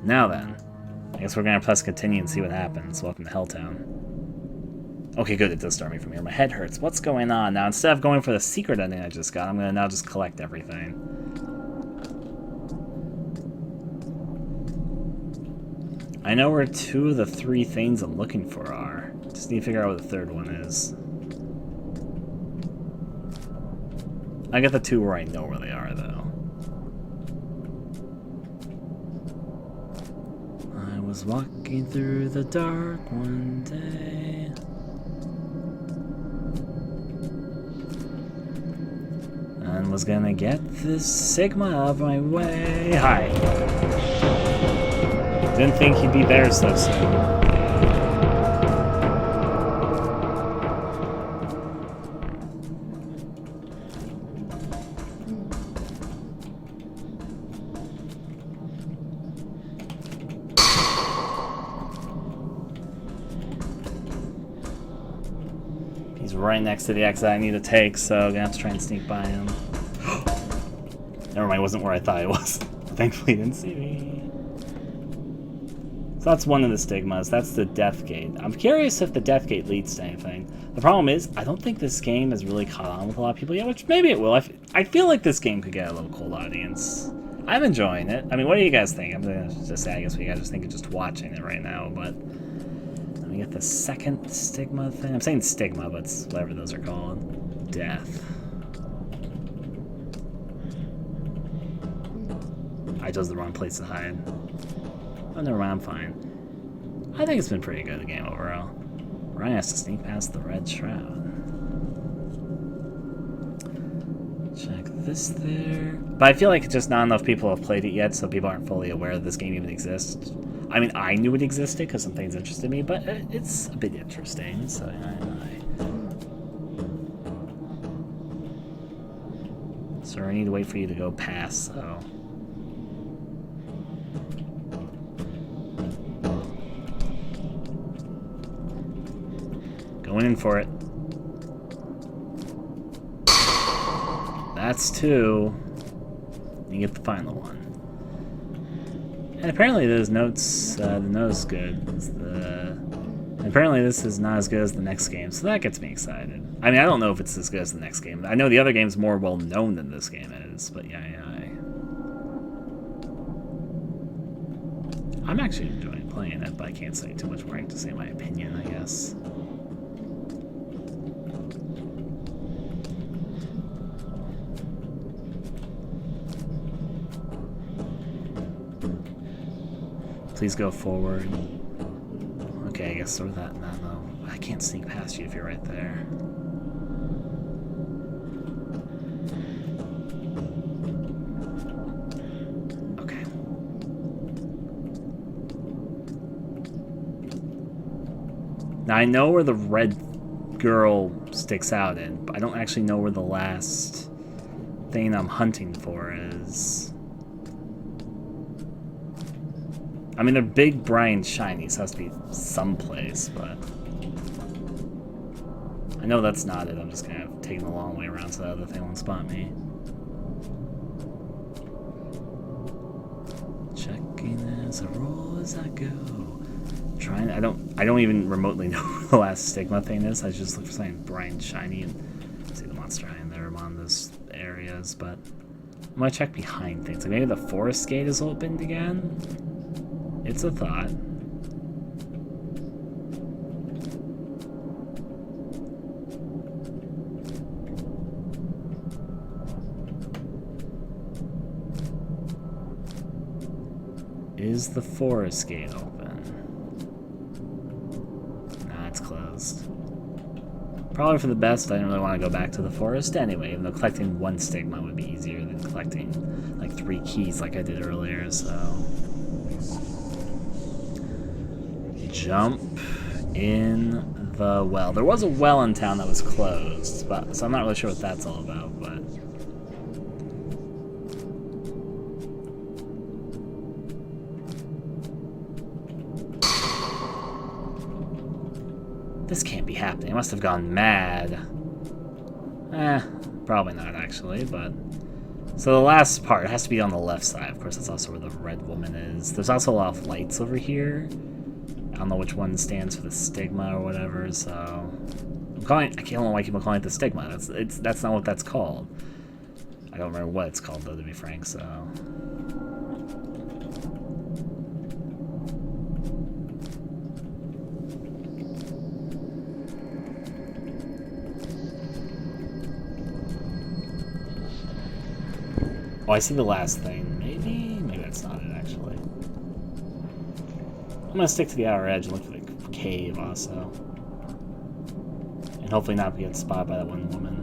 Now then, I guess we're gonna press continue and see what happens. Welcome to Helltown. Okay, good, it does start me from here. My head hurts. What's going on? Now, instead of going for the secret ending I just got, I'm gonna now just collect everything. I know where 2 of the 3 things I'm looking for are. Just need to figure out what the third one is. I got the 2 where I know where they are, though. I was walking through the dark one day. And was gonna get this Sigma out of my way. Hi. Didn't think he'd be there so soon. He's right next to the exit I need to take, so I'm gonna have to try and sneak by him. Never mind, it wasn't where I thought it was. Thankfully he didn't see me. So that's one of the stigmas. That's the death gate. I'm curious if the death gate leads to anything. The problem is, I don't think this game has really caught on with a lot of people yet, which maybe it will. I feel like this game could get a little cold audience. I'm enjoying it. I mean, what do you guys think? I'm gonna just say, I guess we guys just think of just watching it right now, but let me get the second stigma thing. I'm saying stigma, but it's whatever those are called. Death. I chose the wrong place to hide. Oh, never mind, I'm fine. I think it's been pretty good, the game overall. Ryan has to sneak past the red shroud. Check this there. But I feel like just not enough people have played it yet, so people aren't fully aware that this game even exists. I mean, I knew it existed because some things interested me, but it's a bit interesting, so Sir, I need to wait for you to go past, so... Going in for it. That's 2. You get the final one. And apparently those notes, the note's good. And apparently this is not as good as the next game, so that gets me excited. I mean, I don't know if it's as good as the next game. I know the other game's more well known than this game is, but yeah. I'm actually enjoying playing it, but I can't say too much more. I have to say my opinion, I guess. Please go forward. Okay, I guess throw that. No. I can't sneak past you if you're right there. Okay. Now I know where the red girl sticks out in, but I don't actually know where the last thing I'm hunting for is. I mean, they're big, bright, and shiny, so it has to be someplace, but... I know that's not it. I'm just kind of taking the long way around so the other thing won't spot me. Checking as I roll as I go. Trying... I don't even remotely know where the last stigma thing is. I just look for something bright and shiny and see the monster hiding there among those areas, but... I'm gonna check behind things. Like maybe the forest gate is opened again? It's a thought. Is the forest gate open? Nah, it's closed. Probably for the best. I didn't really want to go back to the forest anyway, even though collecting 1 stigma would be easier than collecting like 3 keys like I did earlier, so... Jump in the well. There was a well in town that was closed, but so I'm not really sure what that's all about, but... This can't be happening. I must have gone mad. Probably not actually, but... So the last part has to be on the left side. Of course, that's also where the red woman is. There's also a lot of lights over here. I don't know which one stands for the stigma or whatever, so... I don't know why people calling it the stigma. That's not what that's called. I don't remember what it's called, though, to be frank, so... Oh, I see the last thing. Maybe that's not it, actually. I'm gonna stick to the outer edge and look for the cave, also. And hopefully not get spotted by that one woman.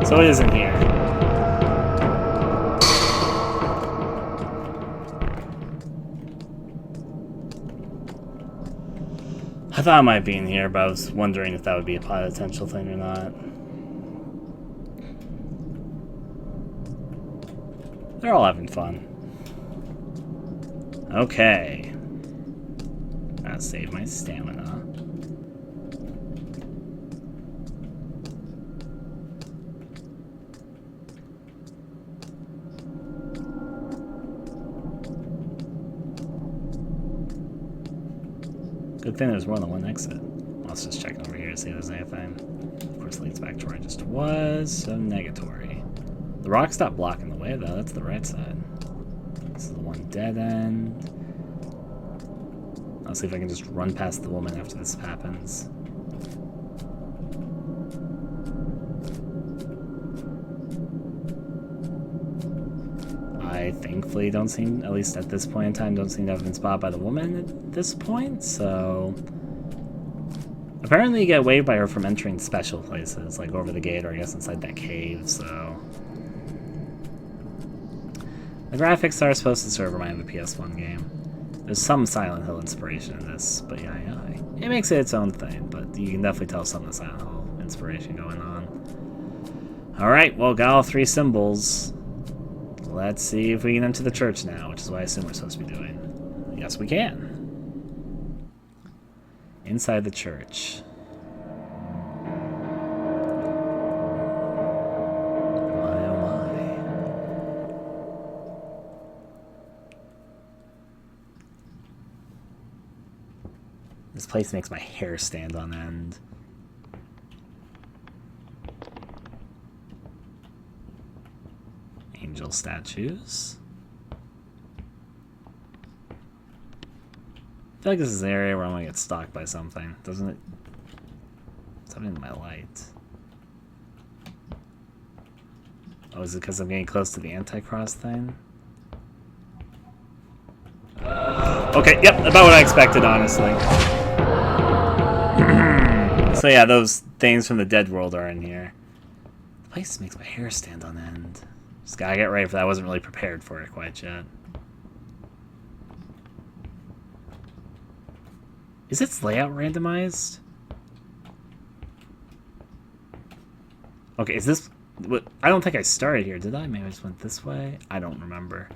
So it isn't here. I thought it might be in here, but I was wondering if that would be a potential thing or not. They're all having fun. Okay. Gotta save my stamina. Good thing there's more than one exit. Let's just check over here to see if there's anything. Of course, it leads back to where I just was, so negatory. The rock stopped blocking the way, though. That's the right side. This is the one dead end. I'll see if I can just run past the woman after this happens. I thankfully don't seem, at least at this point in time, don't seem to have been spotted by the woman at this point, so... Apparently you get waived by her from entering special places, like over the gate or I guess inside that cave, so... The graphics are supposed to serve remind of a PS1 game. There's some Silent Hill inspiration in this, but yeah, it makes it its own thing, but you can definitely tell some of the Silent Hill inspiration going on. Alright, well, got all three symbols. Let's see if we can enter the church now, which is what I assume we're supposed to be doing. Yes, we can. Inside the church. My, oh my. This place makes my hair stand on end. Angel statues. I feel like this is an area where I'm gonna get stalked by something, doesn't it? Something in my light. Oh, is it because I'm getting close to the Anticross thing? Okay, yep, about what I expected, honestly. So yeah, those things from the Dead World are in here. The place makes my hair stand on end. Just gotta get ready for that. I wasn't really prepared for it quite yet. Is its layout randomized? Okay, is this... I don't think I started here, did I? Maybe I just went this way? I don't remember.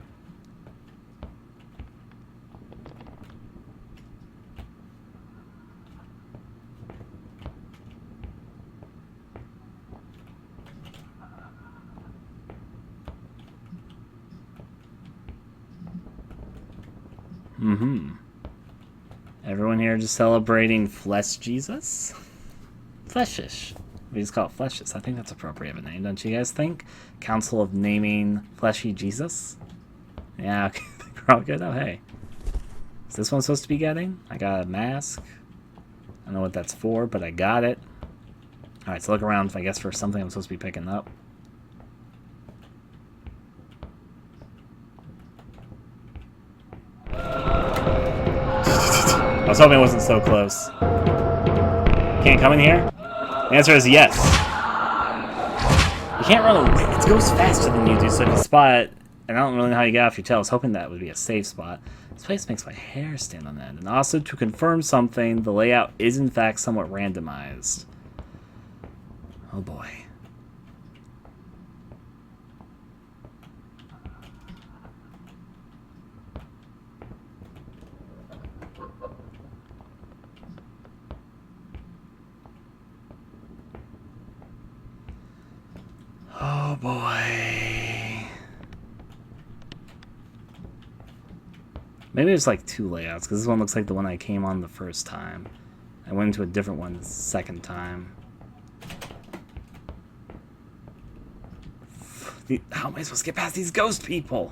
Mm-hmm. Everyone here just celebrating Flesh Jesus? Fleshish. We just call it Fleshish. I think that's appropriate of a name, don't you guys think? Council of Naming Fleshy Jesus? Yeah, okay. I think we're all good. Oh, hey. Is this one supposed to be getting? I got a mask. I don't know what that's for, but I got it. Alright, so look around, I guess, for something I'm supposed to be picking up. I was hoping it wasn't so close. Can't come in here? The answer is yes. You can't run away. It goes faster than you do, so if you spot it, and I don't really know how you get off your tail, I was hoping that would be a safe spot. This place makes my hair stand on end. And also, to confirm something, the layout is in fact somewhat randomized. Oh boy. boy. Maybe there's like 2 layouts, because this one looks like the one I came on the first time. I went into a different one the second time. How am I supposed to get past these ghost people?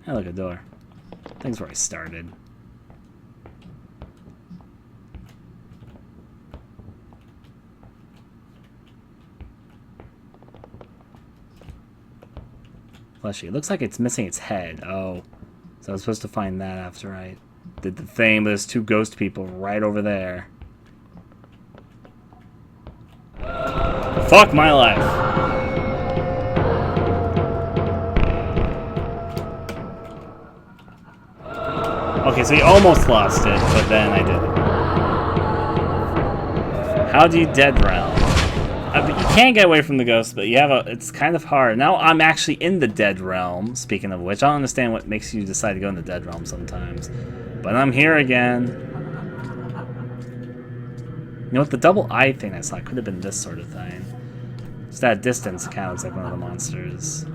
Hey, look, a door. That's where I started. Fleshy. It looks like it's missing its head. Oh. So I was supposed to find that after I did the thing. There's 2 ghost people right over there. Fuck my life. Okay, so you almost lost it, but then I didn't. How do you dead realm? You can't get away from the ghost, but you have it's kind of hard. Now I'm actually in the dead realm, speaking of which. I don't understand what makes you decide to go in the dead realm sometimes. But I'm here again. You know what, the double eye thing I saw could have been this sort of thing. Just that distance kind of looks like one of the monsters.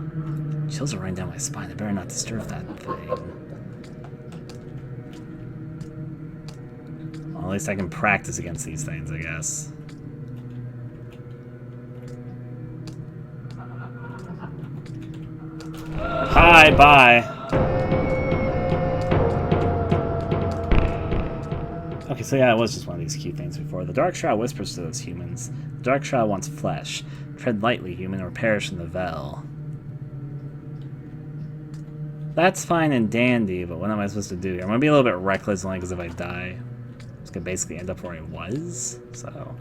Chills are running down my spine. I better not disturb that thing. Well, at least I can practice against these things, I guess. Hi, bye. Okay, so yeah, it was just one of these cute things before. The Dark Shroud whispers to those humans. The Dark Shroud wants flesh. Tread lightly, human, or perish in the Vel. That's fine and dandy, but what am I supposed to do here? I'm gonna be a little bit reckless only because if I die, it's gonna basically end up where I was, so...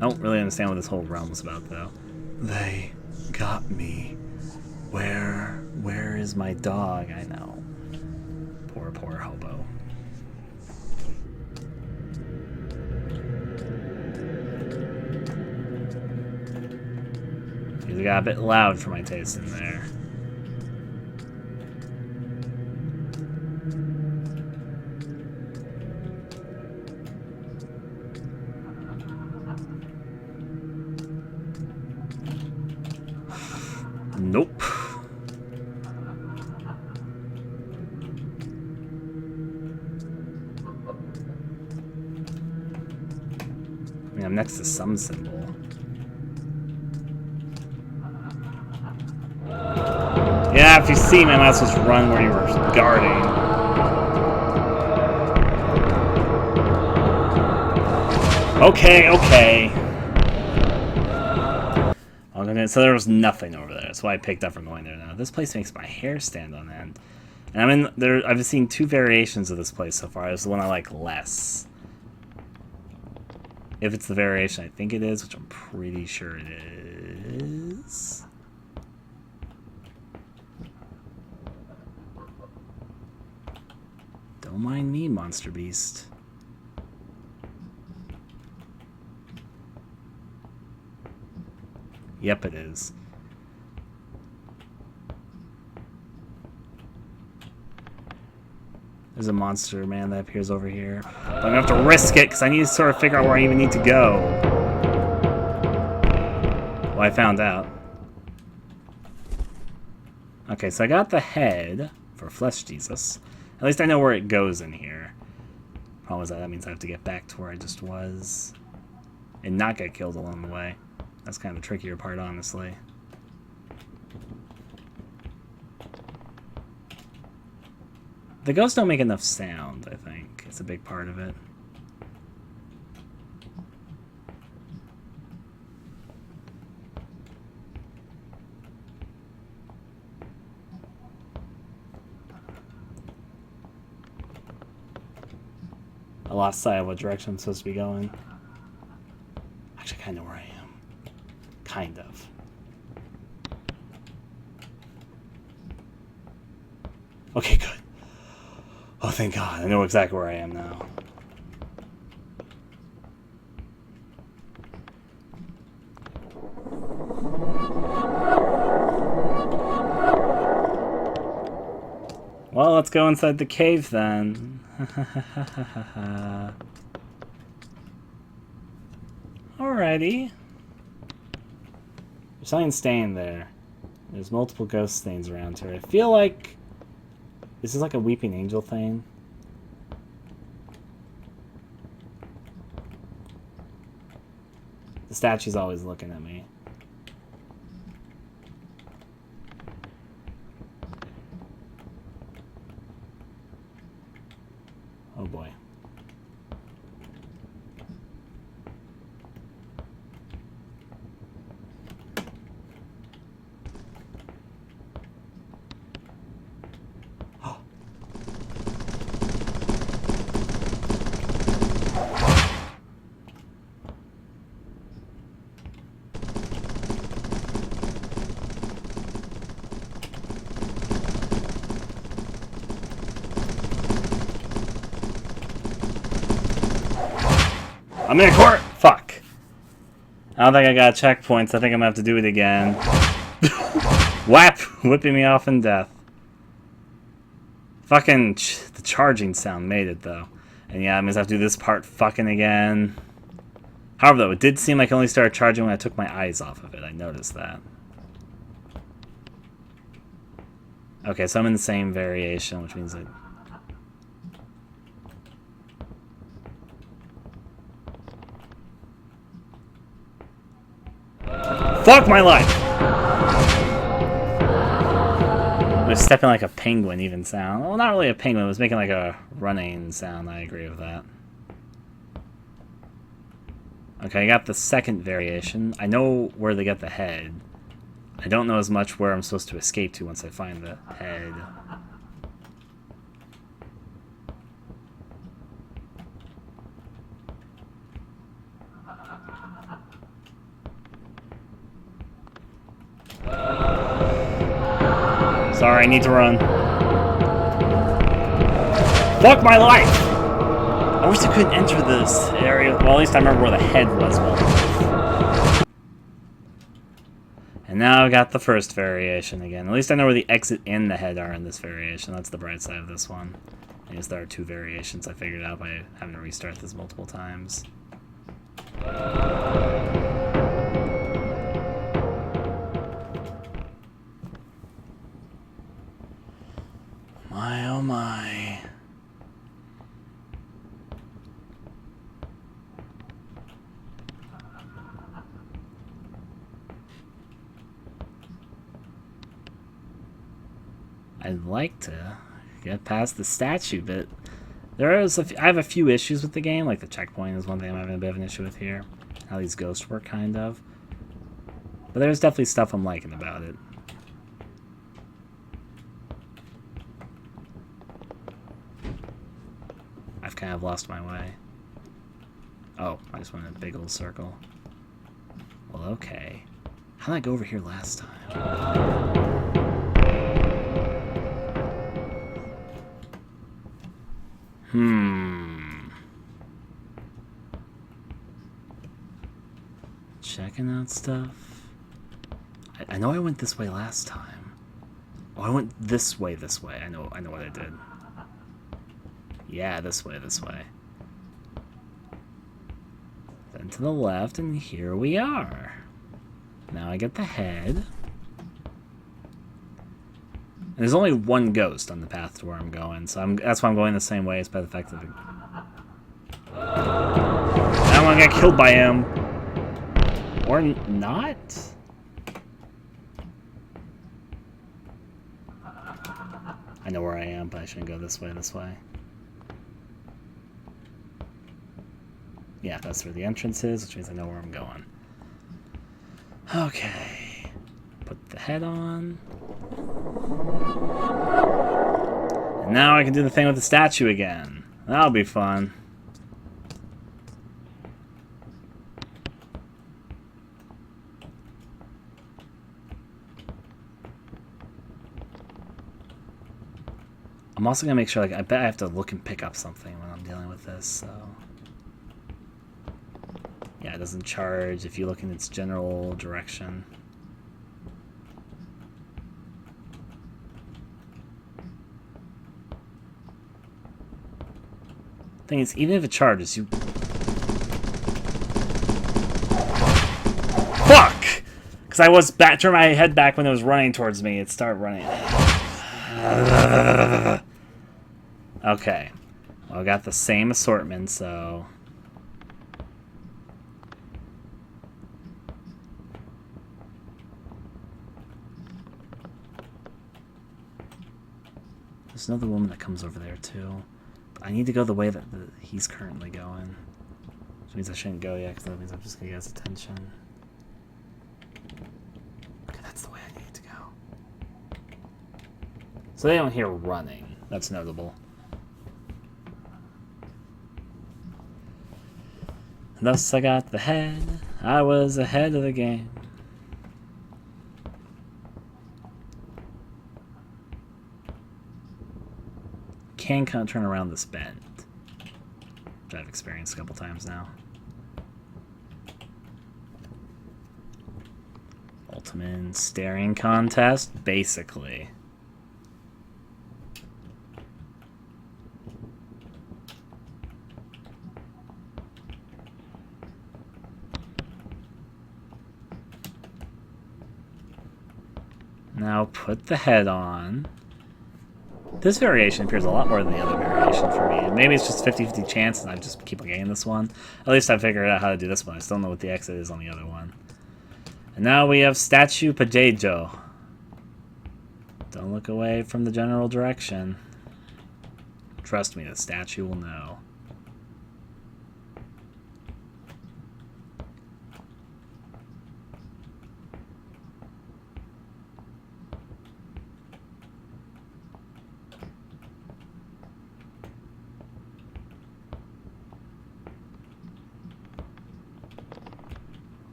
I don't really understand what this whole realm is about, though. They got me. Where is my dog? I know. Poor hobo. It got a bit loud for my taste in there. Nope. I mean, I'm next to some symbol. Yeah, if you see me, I might as well just run where you were guarding. Okay. So there was nothing over there. That's why I picked up from going there now. This place makes my hair stand on end. And I'm in there. I've seen 2 variations of this place so far. It's the one I like less. If it's the variation I think it is, which I'm pretty sure it is. Don't mind me, Monster Beast. Yep, it is. There's a monster man that appears over here. But I'm gonna have to risk it because I need to sort of figure out where I even need to go. Well, I found out. Okay, so I got the head for Flesh Jesus. At least I know where it goes in here. Problem is that means I have to get back to where I just was. And not get killed along the way. That's kind of the trickier part, honestly. The ghosts don't make enough sound, I think. It's a big part of it. I lost sight of what direction I'm supposed to be going. Actually, I kind of know where I am. Kind of. Okay, good. Oh, thank God. I know exactly where I am now. Well, let's go inside the cave then. Alrighty. There's something staying there. There's multiple ghost stains around here. I feel like this is like a weeping angel thing. The statue's always looking at me. Oh boy. I'm in a court! Fuck. I don't think I got checkpoints. I think I'm gonna have to do it again. Whap! Whipping me off in death. Fucking the charging sound made it though. And yeah, I'm gonna have to do this part fucking again. However though, it did seem like it only started charging when I took my eyes off of it. I noticed that. Okay, so I'm in the same variation, which means that... Fuck my life! It was stepping like a penguin even sound. Well, not really a penguin. It was making like a running sound. I agree with that. Okay, I got the second variation. I know where they get the head. I don't know as much where I'm supposed to escape to once I find the head. Sorry, I need to run. Fuck my life! I wish I couldn't enter this area. Well, at least I remember where the head was. And now I got the first variation again. At least I know where the exit and the head are in this variation. That's the bright side of this one. I guess there are two variations I figured out by having to restart this multiple times. My oh my. I'd like to get past the statue, but I have a few issues with the game. Like the checkpoint is one thing I'm having a bit of an issue with here. How these ghosts work, kind of. But there's definitely stuff I'm liking about it. I've kind of lost my way. Oh, I just went in a big old circle. Well, okay. How did I go over here last time? Checking out stuff. I know I went this way last time. Oh, I went this way. I know what I did. Yeah, this way. Then to the left, and here we are. Now I get the head. And there's only one ghost on the path to where I'm going, so that's why I'm going the same way. It's by the fact that I don't want to get killed by him. Or not? I know where I am, but I shouldn't go this way. Yeah, that's where the entrance is, which means I know where I'm going. Okay. Put the head on. And now I can do the thing with the statue again. That'll be fun. I'm also gonna make sure, like, I bet I have to look and pick up something when I'm dealing with this, so... Yeah, it doesn't charge if you look in its general direction. Thing is, even if it charges, you... Fuck! Because I was turned my head back when it was running towards me. It started running. Okay. Well, I got the same assortment, so... There's another woman that comes over there, too. But I need to go the way that he's currently going. Which means I shouldn't go yet, because that means I'm just going to get his attention. Okay, that's the way I need to go. So they don't hear running. That's notable. Thus I got the head. I was ahead of the game. Can kind of turn around this bend, which I've experienced a couple times now. Ultimate staring contest, basically. Now put the head on. This variation appears a lot more than the other variation for me. Maybe it's just 50-50 chance and I just keep on getting this one. At least I figured out how to do this one. I still don't know what the exit is on the other one. And now we have Statue Padejo. Don't look away from the general direction. Trust me, the statue will know.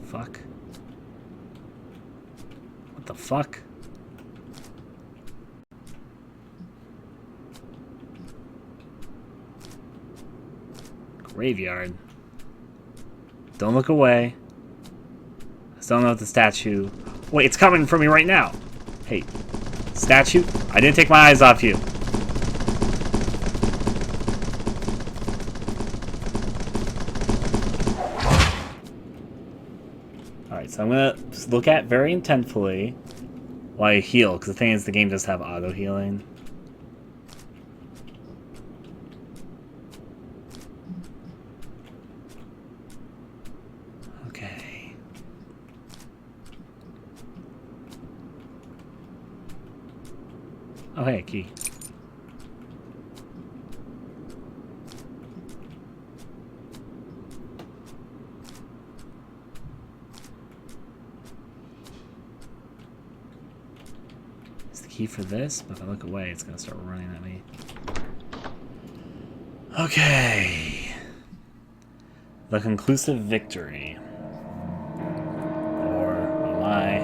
Fuck. What the fuck? Graveyard. Don't look away. I still don't know what the statue... Wait, it's coming for me right now! Hey, statue? I didn't take my eyes off you. Alright, so I'm gonna look at very intentfully while I heal, because the thing is the game does have auto healing. Okay. Oh hey, key. Key for this, but if I look away, it's gonna start running at me. Okay. The conclusive victory. Or am I?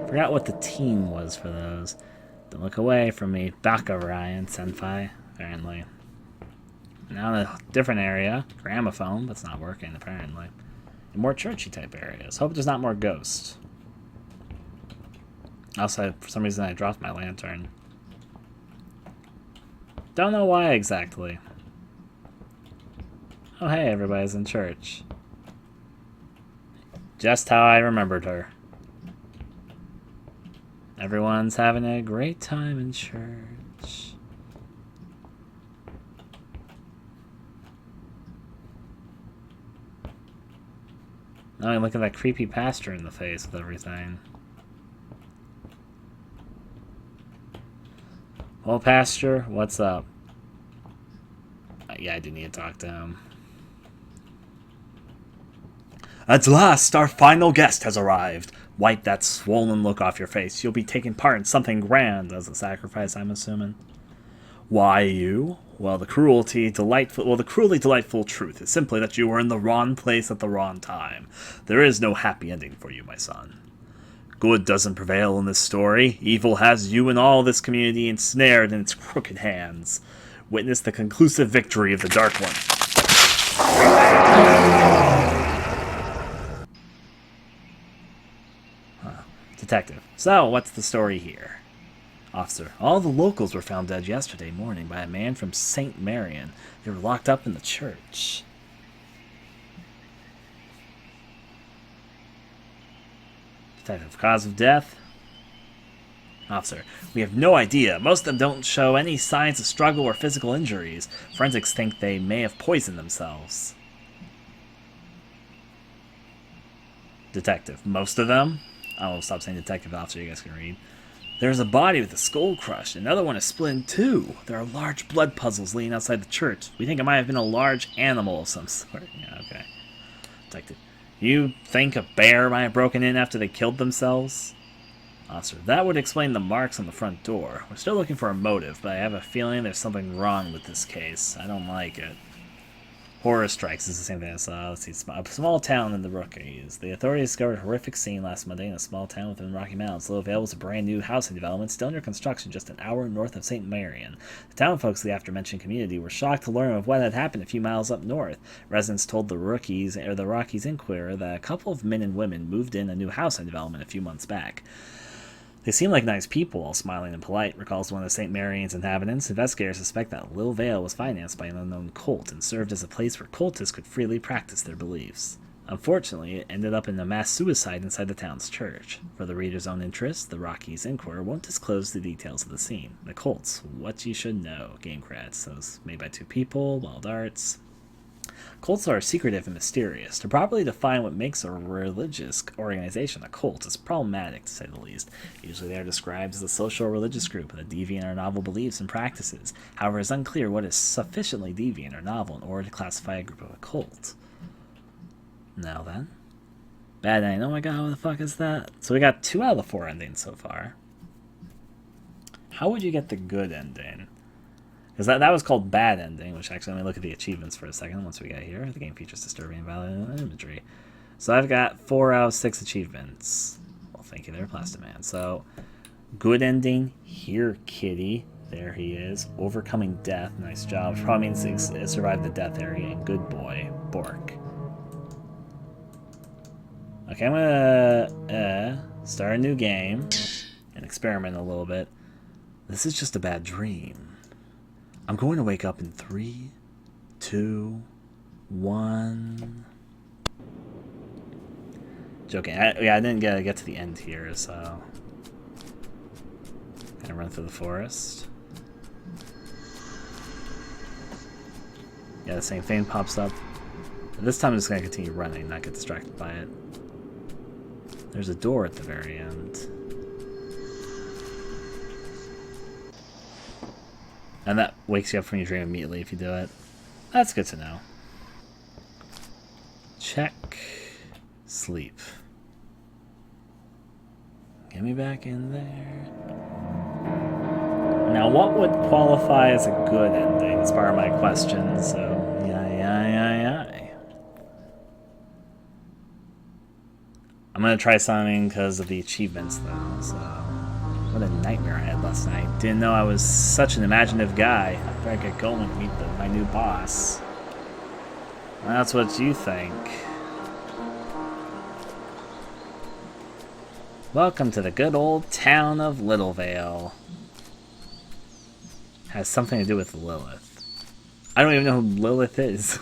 Forgot what the team was for those. Don't look away from me. Baka Ryan Senpai, apparently. Now in a different area. Gramophone, but it's not working, apparently. In more churchy type areas. Hope there's not more ghosts. Also, for some reason I dropped my lantern. Don't know why exactly. Oh hey, everybody's in church. Just how I remembered her. Everyone's having a great time in church. Oh, and look at that creepy pastor in the face with everything. Well, Pastor, what's up? Yeah, I do need to talk to him. At last, our final guest has arrived. Wipe that swollen look off your face. You'll be taking part in something grand as a sacrifice, I'm assuming. Why you? Well, the cruelly delightful truth is simply that you were in the wrong place at the wrong time. There is no happy ending for you, my son. Good doesn't prevail in this story. Evil has you and all this community ensnared in its crooked hands. Witness the conclusive victory of the Dark One. Detective. So, what's the story here? Officer. All the locals were found dead yesterday morning by a man from St. Marion. They were locked up in the church. Detective. Cause of death? Officer. We have no idea. Most of them don't show any signs of struggle or physical injuries. Forensics think they may have poisoned themselves. Detective. Most of them? I'll stop saying detective, officer. You guys can read. There's a body with a skull crushed. Another one is split in two. There are large blood puzzles laying outside the church. We think it might have been a large animal of some sort. Yeah, okay. Detective. You think a bear might have broken in after they killed themselves? Officer. That would explain the marks on the front door. We're still looking for a motive, but I have a feeling there's something wrong with this case. I don't like it. Horror strikes is the same thing I saw. Let's see. A small town in the Rockies. The authorities discovered a horrific scene last Monday in a small town within the Rocky Mountains. Littlevale was a brand new housing development still under construction just an hour north of St. Marion. The town folks of the aforementioned community were shocked to learn of what had happened a few miles up north. Residents told the Rockies Inquirer that a couple of men and women moved in a new housing development a few months back. They seem like nice people, all smiling and polite, recalls one of the St. Marion's inhabitants. Investigators suspect that Little Vale was financed by an unknown cult and served as a place where cultists could freely practice their beliefs. Unfortunately, it ended up in a mass suicide inside the town's church. For the reader's own interest, the Rockies Inquirer won't disclose the details of the scene. The cults, what you should know. Game credits, those made by two people, wild arts. Cults are secretive and mysterious. To properly define what makes a religious organization a cult is problematic, to say the least. Usually they are described as a social or religious group with a deviant or novel beliefs and practices. However, it's unclear what is sufficiently deviant or novel in order to classify a group of a cult. Now then. Bad ending. Oh my god, what the fuck is that? So we got 2 out of the 4 endings so far. How would you get the good ending? Because that was called bad ending, which actually, let me look at the achievements for a second once we get here. The game features disturbing and violent imagery. So I've got 4 out of 6 achievements. Well, thank you there, Plastic Man. So, good ending. Here, kitty. There he is. Overcoming death. Nice job. Which probably means he survived the death area. And good boy. Bork. Okay, I'm gonna start a new game. And experiment a little bit. This is just a bad dream. I'm going to wake up in 3, 2, 1. Joking. I didn't get to the end here, so. Gonna run through the forest. Yeah, the same thing pops up. And this time I'm just gonna continue running, not get distracted by it. There's a door at the very end. And that wakes you up from your dream immediately if you do it. That's good to know. Check. Sleep. Get me back in there. Now, what would qualify as a good ending? As part of my question, so... Yeah. I'm gonna try something because of the achievements, though, so... What a nightmare I had last night. Didn't know I was such an imaginative guy. I better get going and meet my new boss. Well, that's what you think. Welcome to the good old town of Littlevale. Has something to do with Lilith. I don't even know who Lilith is.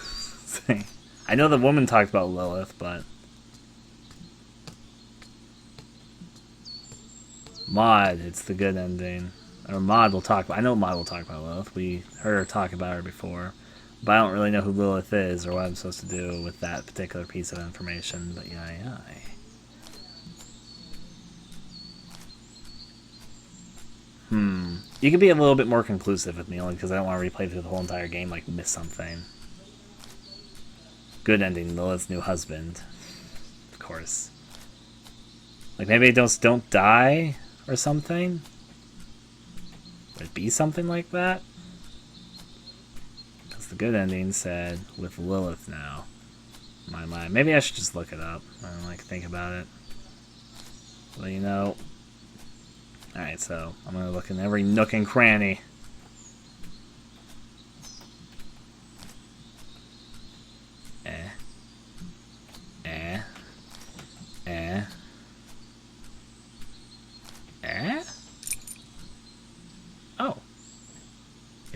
I know the woman talked about Lilith, but... Maud, it's the good ending. Or Maud will talk about... I know Maud will talk about Lilith. We heard her talk about her before. But I don't really know who Lilith is or what I'm supposed to do with that particular piece of information. But yeah. You can be a little bit more conclusive with me, only because I don't want to replay through the whole entire game like miss something. Good ending, Lilith's new husband. Of course. Like maybe they don't die or something? Would it be something like that? Because the good ending said with Lilith now. My mind. Maybe I should just look it up. I don't like think about it. Well, you know. Alright, so I'm gonna look in every nook and cranny.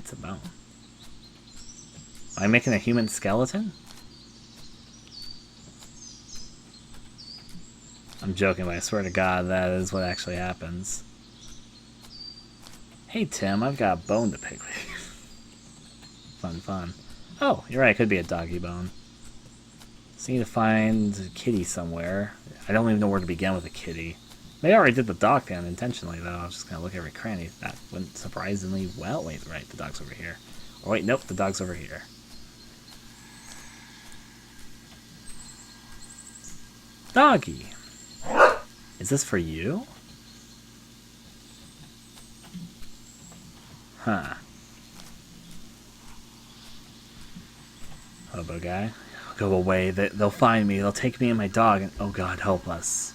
It's a bone. Am I making a human skeleton? I'm joking, but I swear to God that is what actually happens. Hey Tim, I've got a bone to pick with you. Fun, fun. Oh, you're right, it could be a doggy bone. Just need to find a kitty somewhere. I don't even know where to begin with a kitty. Maybe I already did the dog thing unintentionally, though. I was just gonna look every cranny. That went surprisingly well. Wait, right, the dog's over here. Oh wait, nope, the dog's over here. Doggy! Is this for you? Huh. Hobo guy. Go away. They'll find me. They'll take me and my dog and... Oh god, help us.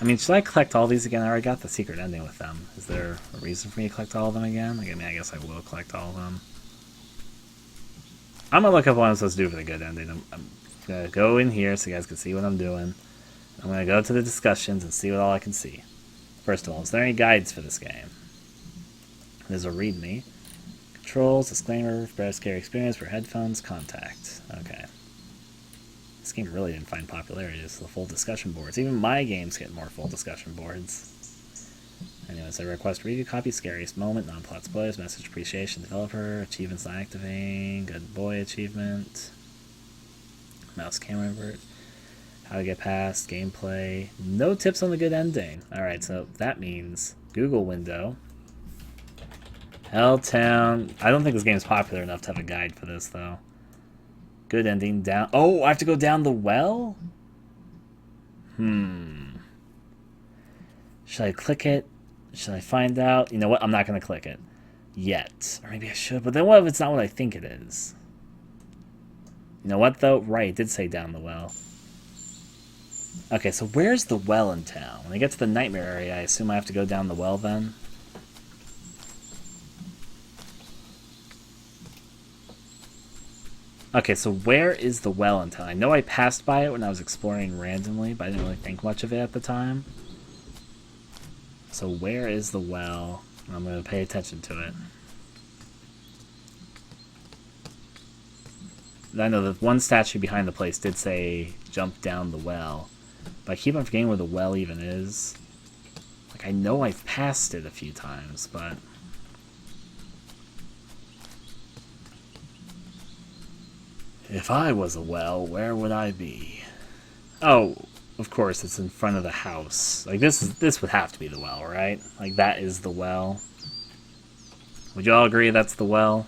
I mean, should I collect all these again? I already got the secret ending with them. Is there a reason for me to collect all of them again? I mean, I guess I will collect all of them. I'm gonna look up what I'm supposed to do for the good ending. I'm gonna go in here so you guys can see what I'm doing. I'm gonna go to the discussions and see what all I can see. First of all, is there any guides for this game? There's a readme. Controls, disclaimer, better scary experience for headphones, contact. Okay. This game really didn't find popularity. It's the full discussion boards. Even my games get more full discussion boards. Anyways, I request review copy, scariest moment, non-plot spoilers, message appreciation, developer, achievements not activating, good boy achievement, mouse camera invert, how to get past, gameplay, no tips on the good ending. Alright, so that means Google window, Helltown. I don't think this game is popular enough to have a guide for this, though. Good ending, down. Oh, I have to go down the well? Should I click it? Should I find out? You know what? I'm not going to click it. Yet. Or maybe I should. But then what if it's not what I think it is? You know what, though? Right, it did say down the well. Okay, so where's the well in town? When I get to the nightmare area, I assume I have to go down the well then? Okay, so where is the well in town? I know I passed by it when I was exploring randomly, but I didn't really think much of it at the time. So where is the well? I'm going to pay attention to it. I know the one statue behind the place did say jump down the well, but I keep on forgetting where the well even is. Like, I know I've passed it a few times, but... If I was a well, where would I be? Oh, of course, it's in front of the house. Like, this would have to be the well, right? Like, that is the well. Would you all agree that's the well?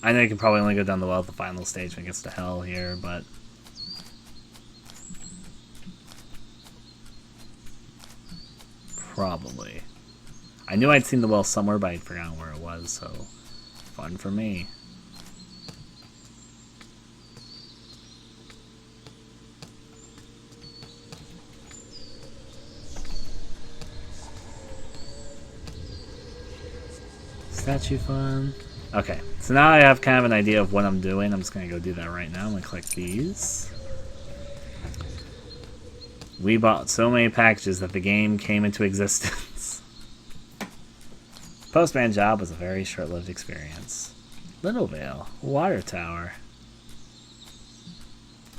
I know you can probably only go down the well at the final stage when it gets to hell here, but... Probably. I knew I'd seen the well somewhere, but I'd forgotten where it was, so... Fun for me. Statue fun. Okay, so now I have kind of an idea of what I'm doing. I'm just going to go do that right now. I'm going to click these. We bought so many packages that the game came into existence. Postman job was a very short-lived experience. Littlevale, water tower.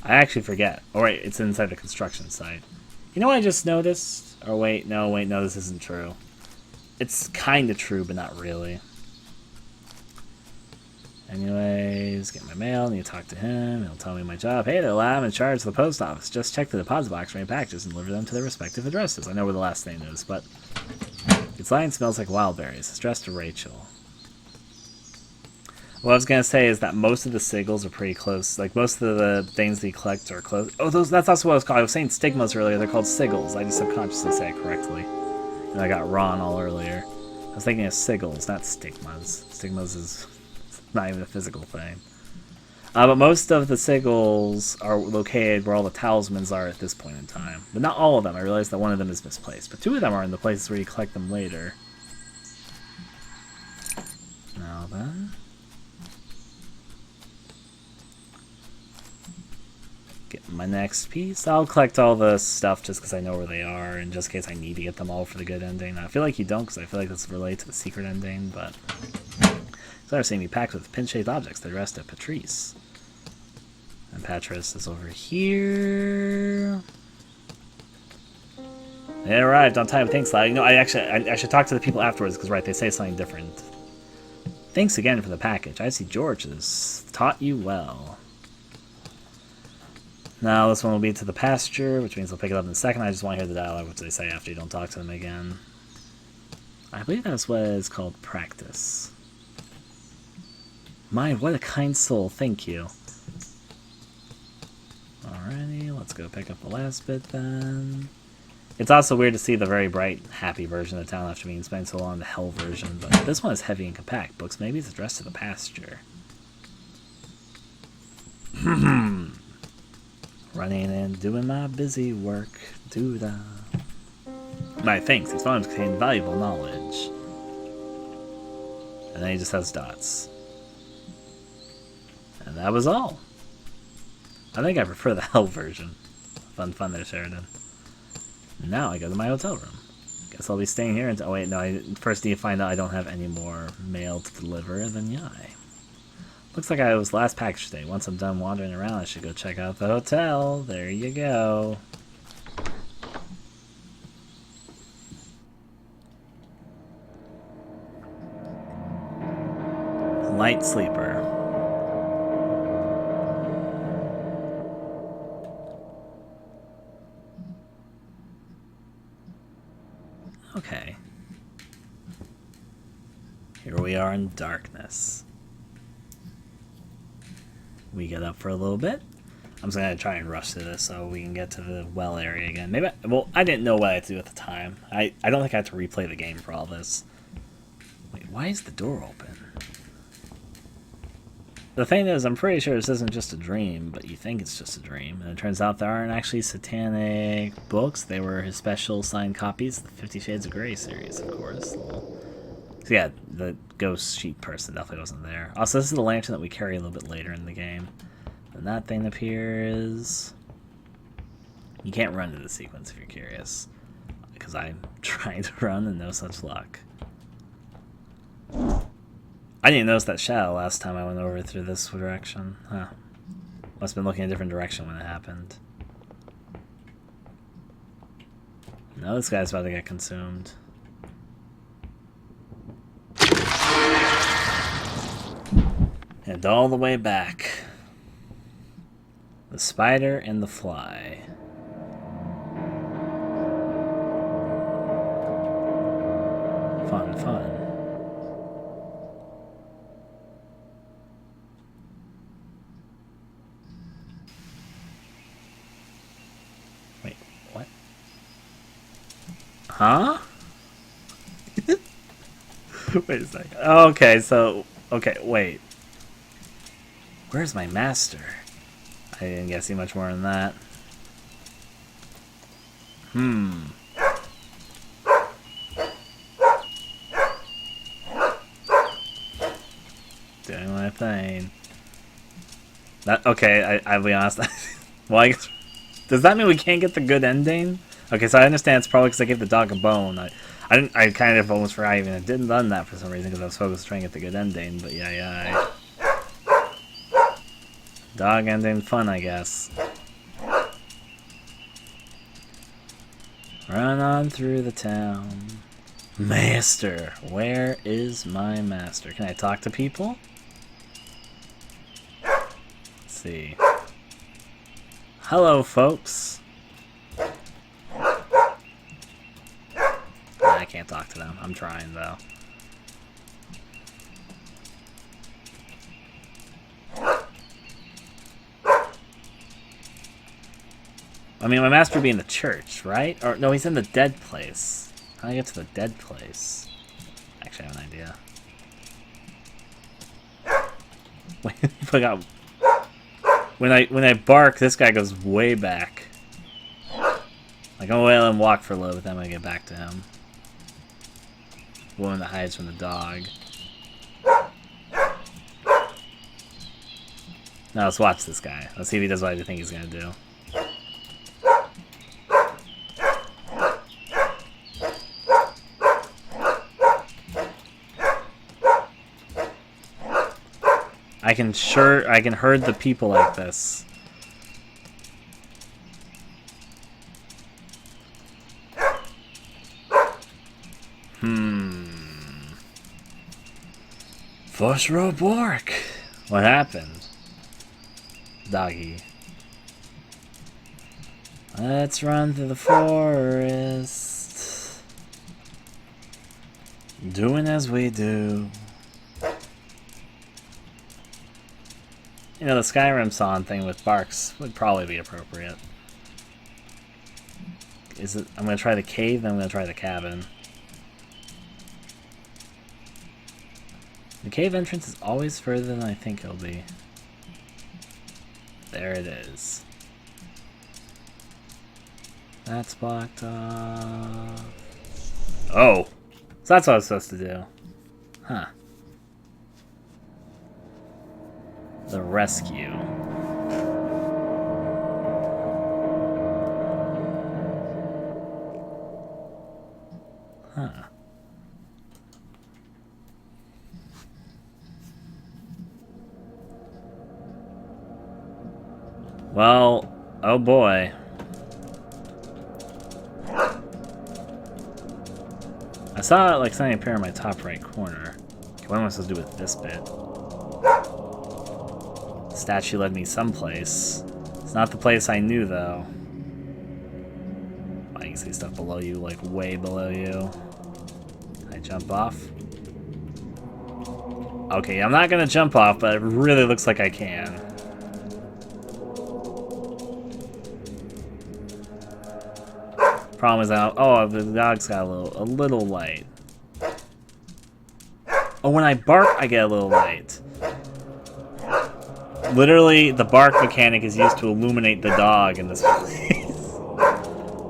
I actually forget. Oh wait, it's inside the construction site. You know what I just noticed? Oh wait, no, this isn't true. It's kinda true, but not really. Anyways, get my mail, need to talk to him, he'll tell me my job. Hey there, lad, I'm in charge of the post office. Just check the deposit box for any packages and deliver them to their respective addresses. I know where the last name is, but... Its line smells like wild berries. Addressed to Rachel. What I was going to say is that most of the sigils are pretty close. Like, most of the things that you collect are close. Oh, that's also what I was called. I was saying stigmas earlier. They're called sigils. I just subconsciously say it correctly. And I got wrong all earlier. I was thinking of sigils, not stigmas. Stigmas is not even a physical thing. But most of the sigils are located where all the talismans are at this point in time. But not all of them. I realized that one of them is misplaced. But two of them are in the places where you collect them later. Now then... Get my next piece. I'll collect all the stuff just because I know where they are, and just in case I need to get them all for the good ending. I feel like you don't, because I feel like this relates to the secret ending, but... So I've seen me packed with pin-shaped objects that rest at Patrice. And Patris is over here. They arrived on time. Thanks, lad. You know, I should talk to the people afterwards, because, right, they say something different. Thanks again for the package. I see George has taught you well. Now this one will be to the pasture, which means I'll pick it up in a second. I just want to hear the dialogue, which they say after you don't talk to them again. I believe that's what is called practice. My, what a kind soul. Thank you. Alrighty, let's go pick up the last bit then. It's also weird to see the very bright, happy version of the town after being spent so long in the hell version, but this one is heavy and compact. Books, maybe it's addressed to the pasture. Running and doing my busy work. Do-da. My thanks, these volumes contain valuable knowledge. And then he just has dots. And that was all. I think I prefer the hell version. Fun there, Sheridan. Now I go to my hotel room. Guess I'll be staying here until... Oh wait, no, I first need to find out I don't have any more mail to deliver, then yai. Looks like I was last package today. Once I'm done wandering around, I should go check out the hotel. There you go. Light sleeper. Okay. Here we are in darkness. We get up for a little bit. I'm just gonna try and rush through this so we can get to the well area again. Maybe I didn't know what I had to do at the time. I don't think I had to replay the game for all this. Wait, why is the door open? The thing is, I'm pretty sure this isn't just a dream, but you think it's just a dream. And it turns out there aren't actually satanic books. They were his special signed copies, the 50 Shades of Grey series, of course. So yeah, the ghost sheep person definitely wasn't there. Also, this is the lantern that we carry a little bit later in the game. And that thing appears... You can't run to the sequence if you're curious. Because I'm trying to run and no such luck. I didn't notice that shadow last time I went over through this direction. Huh. Must have been looking a different direction when it happened. No, this guy's about to get consumed. And all the way back. The spider and the fly. Fun. Wait, what? Huh? Wait a second. Okay, so... Okay, wait. Where's my master? I didn't get to see much more than that. Doing my thing. That okay, I'll be honest. Well, I guess, does that mean we can't get the good ending? Okay, so I understand it's probably because I gave the dog a bone. I kind of almost forgot I even didn't done that for some reason because I was focused trying to get the good ending. But yeah. Dog ending fun, I guess. Run on through the town. Master, where is my master? Can I talk to people? Let's see. Hello, folks. I can't talk to them. I'm trying, though. I mean, my master would be in the church, right? Or, no, he's in the dead place. How do I get to the dead place? Actually, I have an idea. Wait, I forgot. When I bark, this guy goes way back. Like, I'm gonna let him walk for a little bit, then I'm gonna get back to him. Woman that hides from the dog. Now let's watch this guy. Let's see if he does what I think he's gonna do. I can herd the people like this. First row bark. What happened? Doggy. Let's run through the forest. Doing as we do. You know, the Skyrim song thing with barks would probably be appropriate. Is it? I'm gonna try the cave, then I'm gonna try the cabin. The cave entrance is always further than I think it'll be. There it is. That's blocked off. Oh! So that's what I was supposed to do. Huh. The rescue. Huh. Well, oh boy. I saw like something appear in my top right corner. Okay, what am I supposed to do with this bit? The statue led me someplace. It's not the place I knew though. Oh, you can see stuff below you, like way below you. Can I jump off? Okay, I'm not gonna jump off, but it really looks like I can. Problem is, oh, the dog's got a little light. Oh, when I bark, I get a little light. Literally, the bark mechanic is used to illuminate the dog in this place.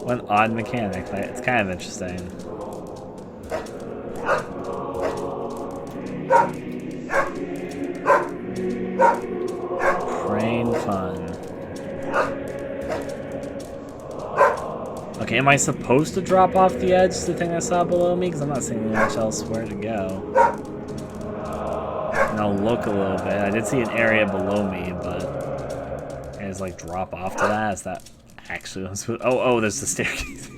What an odd mechanic. It's kind of interesting. Crane fun. Okay, am I supposed to drop off the edge, the thing I saw below me? Because I'm not seeing much else where to go. And I'll look a little bit. I did see an area below me, but I just like drop off to that. Is that actually what I'm supposed to... Oh, there's the staircase.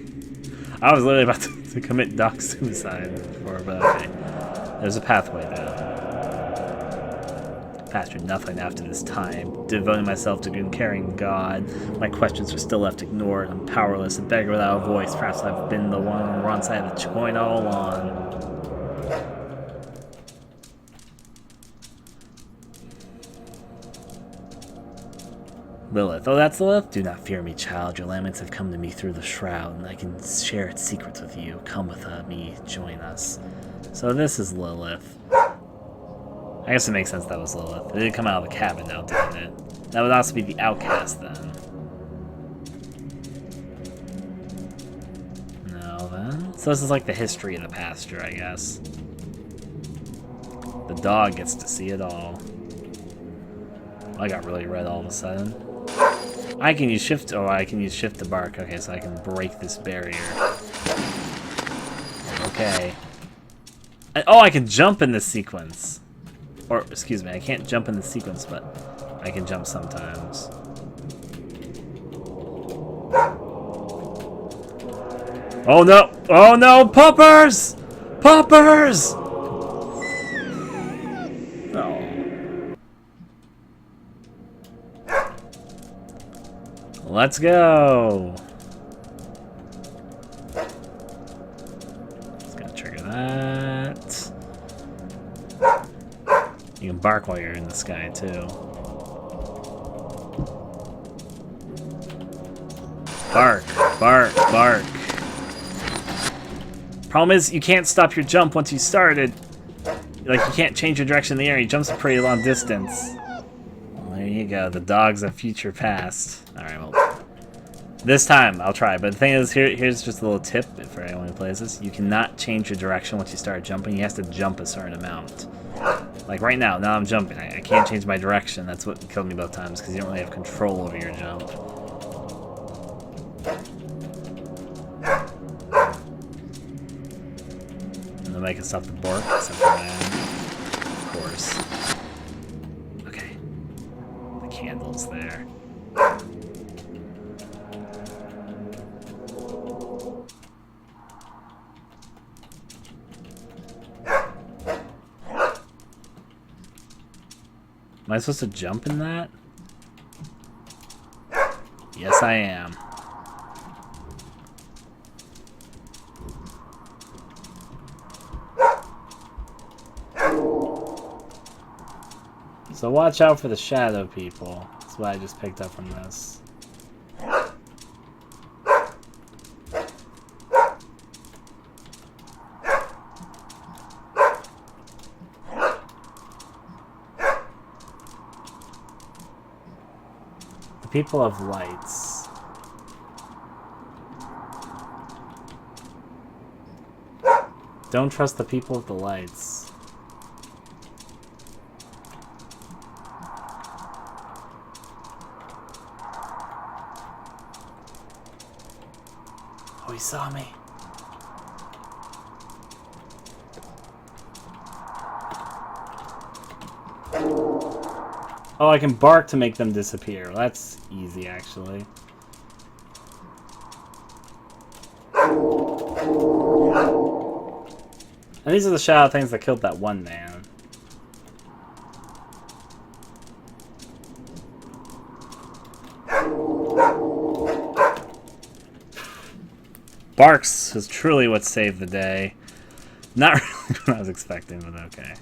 I was literally about to commit duck suicide before, but okay. There's a pathway down. Passed through nothing after this time, devoting myself to caring God. My questions are still left ignored. I'm powerless, a beggar without a voice. Perhaps I've been the one on the wrong side of the coin all along. Lilith. Oh, that's Lilith? Do not fear me, child. Your laments have come to me through the shroud, and I can share its secrets with you. Come with me, join us. So this is Lilith. I guess it makes sense that was Lilith. It didn't come out of the cabin now, didn't it? That would also be the outcast then. No, then. So this is like the history of the pasture, I guess. The dog gets to see it all. I got really red all of a sudden. I can use shift. Oh, I can use shift to bark. Okay, so I can break this barrier. Okay. Oh, I can jump in this sequence. Or, excuse me, I can't jump in the sequence, but I can jump sometimes. Oh no! Oh no! Puppers! Puppers! Oh. Let's go! Just gotta trigger that. You can bark while you're in the sky, too. Bark, bark, bark. Problem is, you can't stop your jump once you started. Like, you can't change your direction in the air. He jumps a pretty long distance. Well, there you go. The dog's a future past. Alright, well. This time, I'll try. But the thing is, here's just a little tip for anyone who plays this. You cannot change your direction once you start jumping. You have to jump a certain amount. Like right now I'm jumping. I can't change my direction. That's what killed me both times, because you don't really have control over your jump. And nobody can stop the bark except for man. Of course. Okay, Am I supposed to jump in that? Yes, I am. So watch out for the shadow people. That's what I just picked up from this. The people of lights. Don't trust the people of the lights. Oh, he saw me. Oh, I can bark to make them disappear. Well, that's easy, actually. And these are the shadow things that killed that one man. Barks is truly what saved the day. Not really what I was expecting, but okay.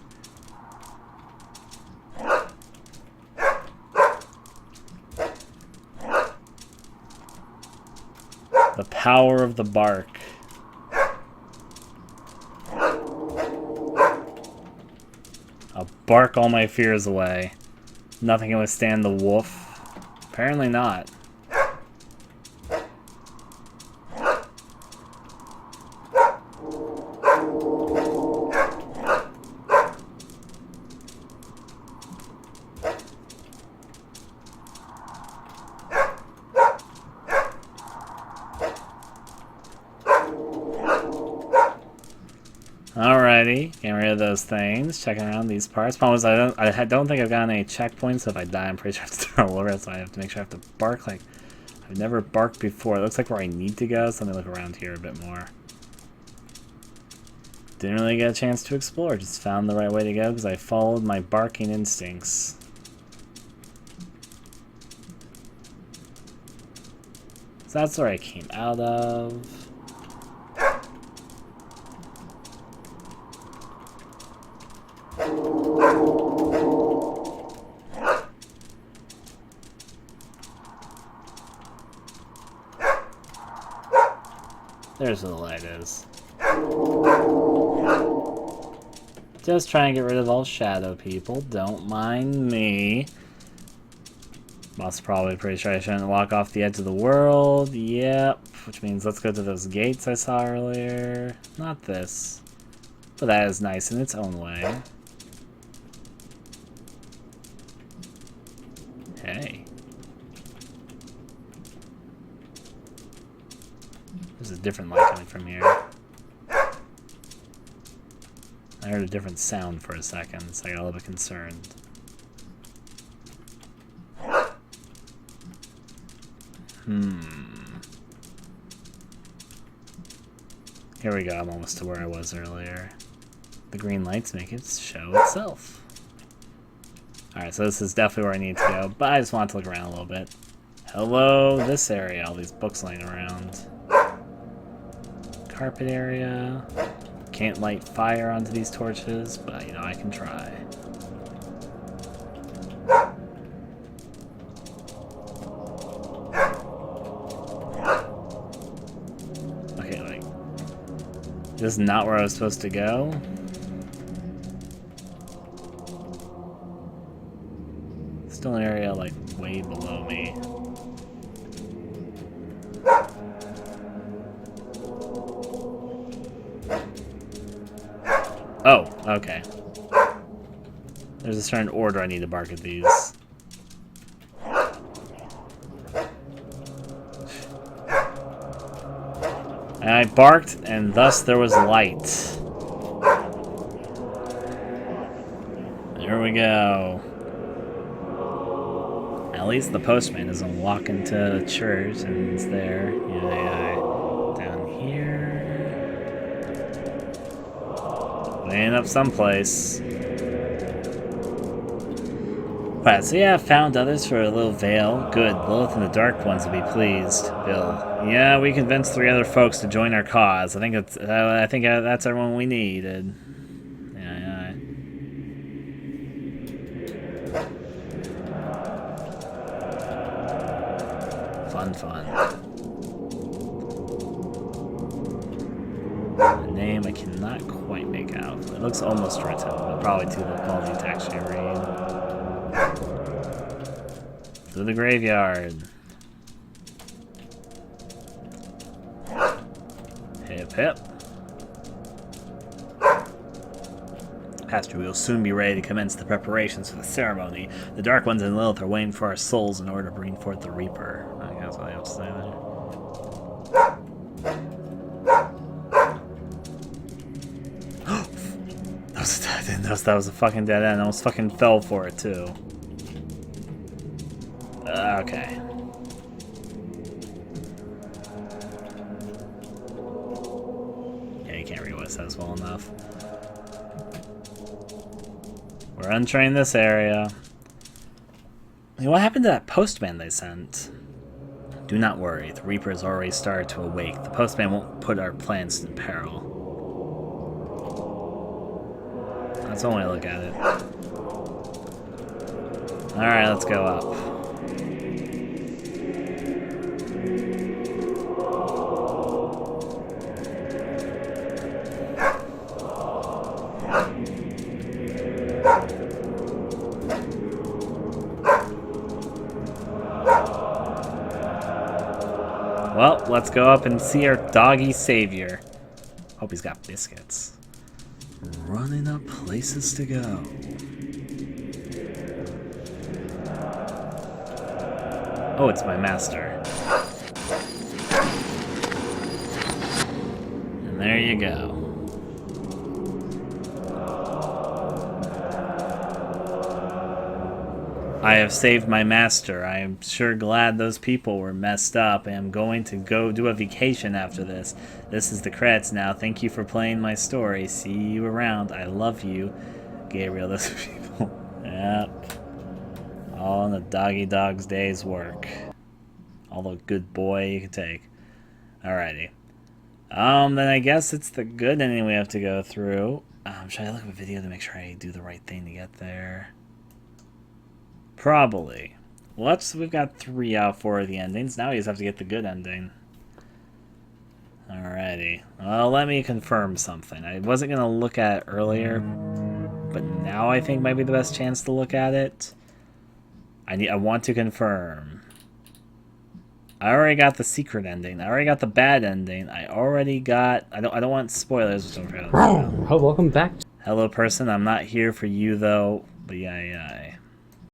The power of the bark. I'll bark all my fears away. Nothing can withstand the wolf. Apparently not. Alrighty, getting rid of those things. Checking around these parts. Problem is, I don't think I've gotten any checkpoints. So if I die, I'm pretty sure I have to start all over. So I have to make sure I have to bark like I've never barked before. It looks like where I need to go. So let me look around here a bit more. Didn't really get a chance to explore. Just found the right way to go because I followed my barking instincts. So that's where I came out of. There's where the light is. Just try and get rid of all shadow people. Don't mind me. Boss probably pretty sure I shouldn't walk off the edge of the world. Yep. Which means let's go to those gates I saw earlier. Not this. But that is nice in its own way. Hey. There's a different light coming from here. I heard a different sound for a second, so I got a little bit concerned. Here we go, I'm almost to where I was earlier. The green lights make it show itself. Alright, so this is definitely where I need to go, but I just want to look around a little bit. Hello, this area, all these books laying around. Carpet area. Can't light fire onto these torches, but you know, I can try. Okay, like, this is not where I was supposed to go. Still an area like way below me. Oh, okay. There's a certain order I need to bark at these. And I barked, and thus there was light. There we go. At least the postman doesn't walk into church and it's there. Yeah, down here. Laying up someplace. Right, so yeah, found others for a little veil. Good. Lilith and the Dark Ones will be pleased. Bill. Yeah, we convinced 3 other folks to join our cause. I think that's everyone we needed. Yeah. Fun. The name I cannot quite make out. It looks almost written, but probably too quality to actually read. Through the graveyard. Hip. Pastor, we will soon be ready to commence the preparations for the ceremony. The Dark Ones and Lilith are waiting for our souls in order to bring forth the Reaper. I think that's what I have to say there. I didn't notice that was a fucking dead end. I almost fucking fell for it, too. Okay. Yeah, you can't read what it says well enough. We're entering this area. Hey, what happened to that postman they sent? Do not worry. The Reaper has already started to awake. The postman won't put our plans in peril. That's one way to look at it. Alright, let's go up. Well, let's go up and see our doggy savior. Hope he's got biscuits. Running up places to go. Oh, it's my master. And there you go. I have saved my master. I am sure glad those people were messed up. I am going to go do a vacation after this. This is the credits now. Thank you for playing my story. See you around. I love you. Gabriel, those people. Yep. All in the doggy dog's day's work. All the good boy you can take. Alrighty. Then I guess it's the good ending we have to go through. Should I look at a video to make sure I do the right thing to get there? Probably. Well, we've got 3 out of 4 of the endings. Now we just have to get the good ending. Alrighty. Well, let me confirm something. I wasn't going to look at it earlier, but now I think might be the best chance to look at it. I want to confirm. I already got the secret ending. I already got the bad ending. I already got... I don't want spoilers. Oh, welcome back. Hello, person. I'm not here for you, though. But yeah.